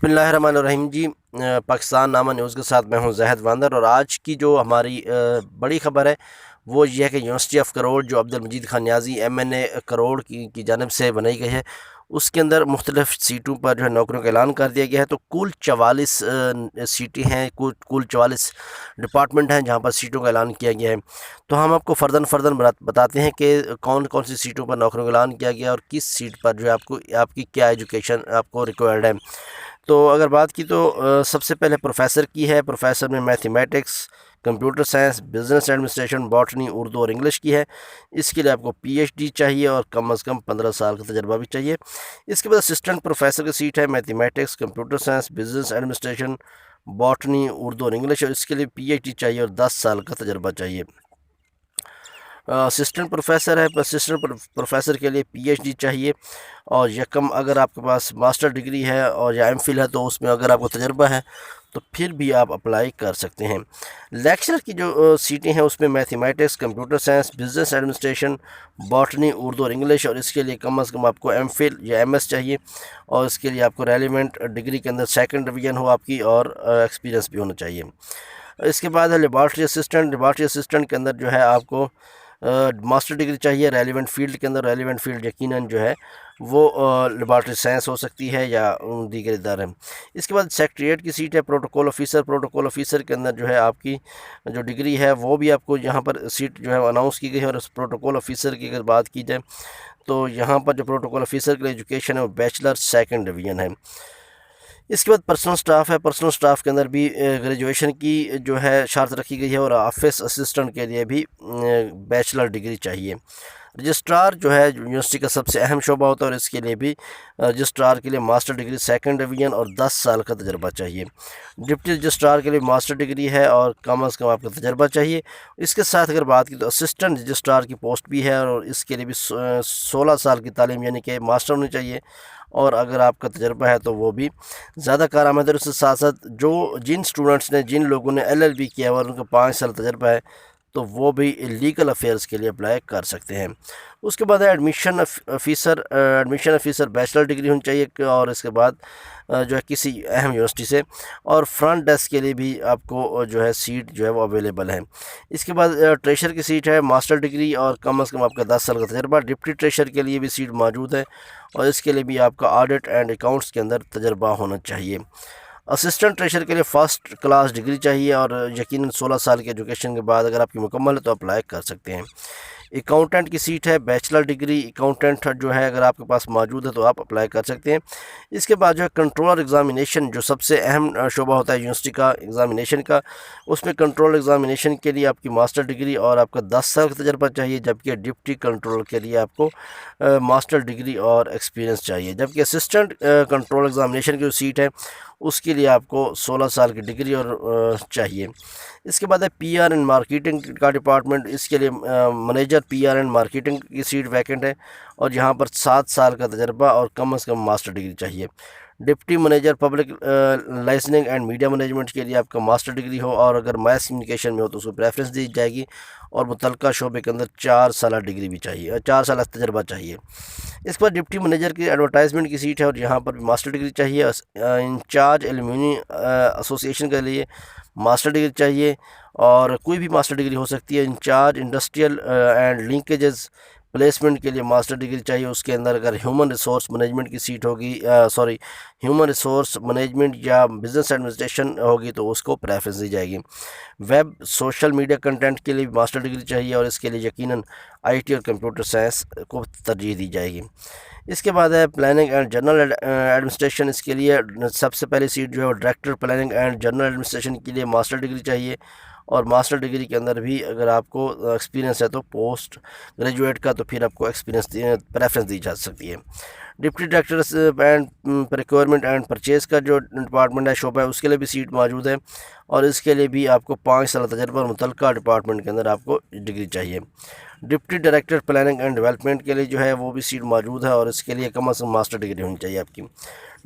بسم اللہ الرحمن الرحیم جی، پاکستان نامہ نیوز کے ساتھ میں ہوں زاہد واندر، اور آج کی جو ہماری بڑی خبر ہے وہ یہ ہے کہ یونیورسٹی آف کروڑ جو عبد المجید خان نیازی MNA کروڑ کی جانب سے بنائی گئی ہے، اس کے اندر مختلف سیٹوں پر جو ہے نوکریوں کا اعلان کر دیا گیا ہے۔ تو کل 44 سیٹیں ہیں، کل 44 ڈپارٹمنٹ ہیں جہاں پر سیٹوں کا اعلان کیا گیا ہے۔ تو ہم آپ کو فرداً بتاتے ہیں کہ کون کون سی سیٹوں پر نوکریوں کا اعلان کیا گیا ہے اور کس سیٹ پر جو ہے آپ کی کیا ایجوکیشن آپ کو ریکوائرڈ ہے۔ تو اگر بات کی تو سب سے پہلے پروفیسر کی ہے۔ پروفیسر میں mathematics, computer science, business administration, botany, Urdu اور انگلش کی ہے۔ اس کے لیے آپ کو PhD چاہیے اور کم از کم 15 سال کا تجربہ بھی چاہیے۔ اس کے بعد اسسٹنٹ پروفیسر کی سیٹ ہے، mathematics, computer science, business administration, botany, Urdu اور انگلش، اور اس کے لیے PhD چاہیے اور 10 سال کا تجربہ چاہیے۔ اسسٹنٹ پروفیسر ہے، اسسٹنٹ پروفیسر کے لیے PhD چاہیے، اور یکم اگر آپ کے پاس ماسٹر ڈگری ہے اور یا MPhil ہے تو اس میں اگر آپ کو تجربہ ہے تو پھر بھی آپ اپلائی کر سکتے ہیں۔ لیکچرر کی جو سیٹیں ہیں اس میں mathematics, computer science, business administration, botany, Urdu اور انگلش، اور اس کے لیے کم از کم آپ کو MPhil یا MS چاہیے، اور اس کے لیے آپ کو ریلیونٹ ڈگری کے اندر 2nd ڈویژن ہو آپ کی، اور ایکسپیرینس بھی ہونا چاہیے۔ اس کے بعد ہے لیبارٹری اسسٹنٹ۔ لیبارٹری اسسٹنٹ کے اندر جو ہے آپ کو ماسٹر ڈگری چاہیے ریلیونٹ فیلڈ کے اندر۔ ریلیونٹ فیلڈ یقیناً جو ہے وہ لیبارٹری سائنس ہو سکتی ہے یا دیگر ادارے۔ اس کے بعد سیکریٹریٹ کی سیٹ ہے، پروٹوکول آفیسر۔ پروٹوکول آفیسر کے اندر جو ہے آپ کی جو ڈگری ہے وہ بھی آپ کو یہاں پر سیٹ جو ہے اناؤنس کی گئی ہے، اور اس پروٹوکول آفیسر کی اگر بات کی جائے تو یہاں پر جو پروٹوکول آفیسر کے لیے ایجوکیشن ہے وہ بیچلر 2nd ڈویژن ہے۔ اس کے بعد پرسنل سٹاف ہے۔ پرسنل سٹاف کے اندر بھی گریجویشن کی جو ہے شرط رکھی گئی ہے، اور آفس اسسٹنٹ کے لیے بھی بیچلر ڈگری چاہیے۔ رجسٹرار جو ہے یونیورسٹی کا سب سے اہم شعبہ ہوتا ہے، اور اس کے لیے بھی رجسٹرار کے لیے ماسٹر ڈگری 2nd ڈویژن اور 10 سال کا تجربہ چاہیے۔ ڈپٹی رجسٹرار کے لیے ماسٹر ڈگری ہے اور کم از کم آپ کا تجربہ چاہیے۔ اس کے ساتھ اگر بات کی تو اسسٹنٹ رجسٹرار کی پوسٹ بھی ہے، اور اس کے لیے بھی 16 سال کی تعلیم یعنی کہ ماسٹر ہونی چاہیے، اور اگر آپ کا تجربہ ہے تو وہ بھی زیادہ کارآمد ہے۔ اس کے ساتھ ساتھ جن لوگوں نے LLB کیا ہے اور ان کا 5 سال تجربہ ہے تو وہ بھی لیگل افیئرز کے لیے اپلائی کر سکتے ہیں۔ اس کے بعد ہے admission officer. Admission officer bachelor degree ہونی چاہیے، اور اس کے بعد جو ہے کسی اہم یونیورسٹی سے، اور فرنٹ ڈیسک کے لیے بھی آپ کو جو ہے سیٹ جو ہے وہ اویلیبل ہے۔ اس کے بعد ٹریشر کی سیٹ ہے، ماسٹر ڈگری اور کم از کم آپ کا 10 سال کا تجربہ۔ ڈپٹی ٹریشر کے لیے بھی سیٹ موجود ہے، اور اس کے لیے بھی آپ کا آڈٹ اینڈ اکاؤنٹس کے اندر تجربہ ہونا چاہیے۔ اسسٹنٹ ٹریشر کے لیے 1st کلاس ڈگری چاہیے، اور یقیناً 16 سال کی ایجوکیشن کے بعد اگر آپ کی مکمل ہے تو اپلائی کر سکتے ہیں۔ اکاؤنٹنٹ کی سیٹ ہے، بیچلر ڈگری اکاؤنٹنٹ جو ہے اگر آپ کے پاس موجود ہے تو آپ اپلائی کر سکتے ہیں۔ اس کے بعد جو ہے کنٹرولر ایگزامینیشن، جو سب سے اہم شعبہ ہوتا ہے یونیورسٹی کا ایگزامینیشن کا، اس میں کنٹرول ایگزامینیشن کے لیے آپ کی ماسٹر ڈگری اور آپ کا 10 سال کا تجربہ چاہیے، جبکہ ڈپٹی کنٹرولر کے لیے آپ کو ماسٹر ڈگری اور ایکسپیرینس چاہیے۔ جبکہ اسسٹنٹ کنٹرول ایگزامینیشن کی جو سیٹ ہے اس کے لیے آپ کو 16 سال کی ڈگری اور چاہیے۔ اس کے بعد ہے PR اینڈ مارکیٹنگ کا ڈپارٹمنٹ۔ اس کے لیے منیجر PR اینڈ مارکیٹنگ کی سیٹ ویکنٹ ہے، اور یہاں پر 7 سال کا تجربہ اور کم از کم ماسٹر ڈگری چاہیے۔ Deputy manager public licensing and media management کے لیے آپ کا ماسٹر ڈگری ہو، اور اگر ماس کمیونیکیشن میں ہو تو اس کو پریفرنس دی جائے گی، اور متعلقہ شعبے کے اندر 4 سالہ ڈگری بھی چاہیے، 4 سالہ تجربہ چاہیے۔ اس کے بعد ڈپٹی منیجر کی ایڈورٹائزمنٹ کی سیٹ ہے، اور یہاں پر بھی ماسٹر ڈگری چاہیے۔ انچارج ایلومنی ایسوسیشن کے لیے ماسٹر ڈگری چاہیے، اور کوئی بھی ماسٹر ڈگری ہو سکتی ہے۔ Incharge industrial and linkages placement کے لیے ماسٹر ڈگری چاہیے۔ اس کے اندر اگر ہیومن ریسورس مینجمنٹ کی سیٹ ہوگی، ہیومن ریسورس مینجمنٹ یا بزنس ایڈمنسٹریشن ہوگی تو اس کو پریفرنس دی جائے گی۔ ویب سوشل میڈیا کنٹینٹ کے لیے ماسٹر ڈگری چاہیے، اور اس کے لیے یقیناً IT اور کمپیوٹر سائنس کو ترجیح دی جائے گی۔ اس کے بعد ہے پلاننگ اینڈ جنرل ایڈمنسٹریشن۔ اس کے لیے سب سے پہلی سیٹ جو ہے وہ director planning and general administration کے لیے ماسٹر ڈگری چاہیے، اور ماسٹر ڈگری کے اندر بھی اگر آپ کو ایکسپیرینس ہے تو پوسٹ گریجویٹ کا تو پھر آپ کو ایکسپیرینس پریفرنس دی جا سکتی ہے۔ Deputy director and procurement and purchase کا جو ڈپارٹمنٹ ہے شعبہ ہے اس کے لیے بھی سیٹ موجود ہے، اور اس کے لیے بھی آپ کو 5 سال تجربہ اور متعلقہ ڈپارٹمنٹ کے اندر آپ کو ڈگری چاہیے۔ Deputy director planning and development کے لیے جو ہے وہ بھی سیٹ موجود ہے، اور اس کے لیے کم از کم ماسٹر ڈگری ہونی چاہیے آپ کی۔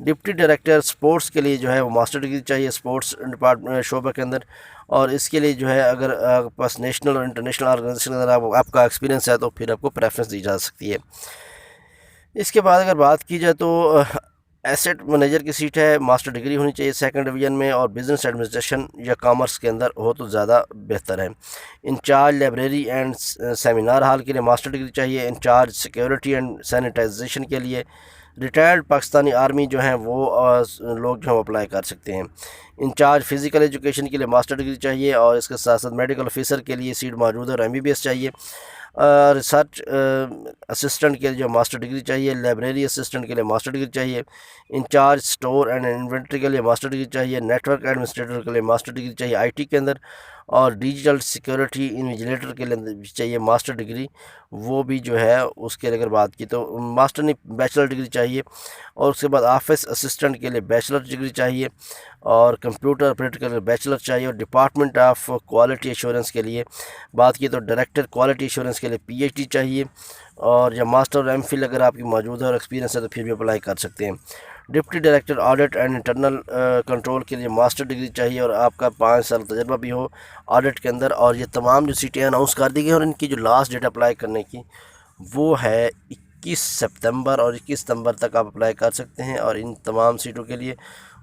ڈپٹی ڈائریکٹر سپورٹس کے لیے جو ہے وہ ماسٹر ڈگری چاہیے سپورٹس ڈپارٹمنٹ شعبہ کے اندر، اور اس کے لیے جو ہے اگر آپ کے پاس نیشنل اور انٹرنیشنل آرگنائزیشن کے اندر آپ کا ایکسپیرینس ہے تو پھر آپ کو پریفرنس دی جا سکتی ہے۔ اس کے بعد اگر بات کی جائے تو ایسٹ مینیجر کی سیٹ ہے، ماسٹر ڈگری ہونی چاہیے سیکنڈ ڈویژن میں، اور بزنس ایڈمنسٹریشن یا کامرس کے اندر ہو تو زیادہ بہتر ہے۔ Incharge library and seminar hall کے لیے ماسٹر ڈگری چاہیے۔ انچارج سیکیورٹی اینڈ سینیٹائزیشن کے لیے ریٹائرڈ پاکستانی آرمی جو ہیں وہ لوگ جو ہیں اپلائی کر سکتے ہیں۔ انچارج فزیکل ایجوکیشن کے لیے ماسٹر ڈگری چاہیے، اور اس کے ساتھ ساتھ میڈیکل آفیسر کے لیے سیٹ موجود ہے اور MBBS چاہیے۔ ریسرچ اسسٹنٹ کے لیے جو ماسٹر ڈگری چاہیے، لائبریری اسسٹنٹ کے لیے ماسٹر ڈگری چاہیے، انچارج اسٹور اینڈ انوینٹری کے لیے ماسٹر ڈگری چاہیے، نیٹ ورک ایڈمنسٹریٹر کے لیے ماسٹر ڈگری چاہیے IT کے اندر، اور ڈیجیٹل سیکیورٹی انویجیلیٹر کے لیے بھی چاہیے ماسٹر ڈگری۔ وہ بھی جو ہے اس کے اگر بات کی تو ماسٹر نہیں بیچلر ڈگری چاہیے، اور اس کے بعد آفس اسسٹنٹ کے لیے بیچلر ڈگری چاہیے، اور کمپیوٹر آپریٹر کے لیے بیچلر چاہیے، اور ڈپارٹمنٹ آف کوالٹی ایشورنس کے لیے بات کی تو ڈائریکٹر کوالٹی ایشورنس کے لیے PhD چاہیے، اور یا ماسٹر اور MPhil اگر آپ کی موجود ہے اور ایکسپیرینس ہے تو پھر بھی اپلائی کر سکتے ہیں۔ Deputy director audit and internal control کے لیے ماسٹر ڈگری چاہیے، اور آپ کا 5 سال تجربہ بھی ہو آڈٹ کے اندر۔ اور یہ تمام جو سیٹیں اناؤنس کر دی گئی ہیں، اور ان کی جو لاسٹ ڈیٹ اپلائی کرنے کی وہ ہے 21 ستمبر، اور 21 ستمبر تک آپ اپلائی کر سکتے ہیں، اور ان تمام سیٹوں کے لیے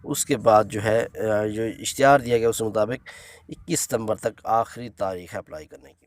اس کے بعد جو ہے جو اشتہار دیا گیا اس کے مطابق 21 ستمبر تک آخری تاریخ ہے اپلائی کرنے کی۔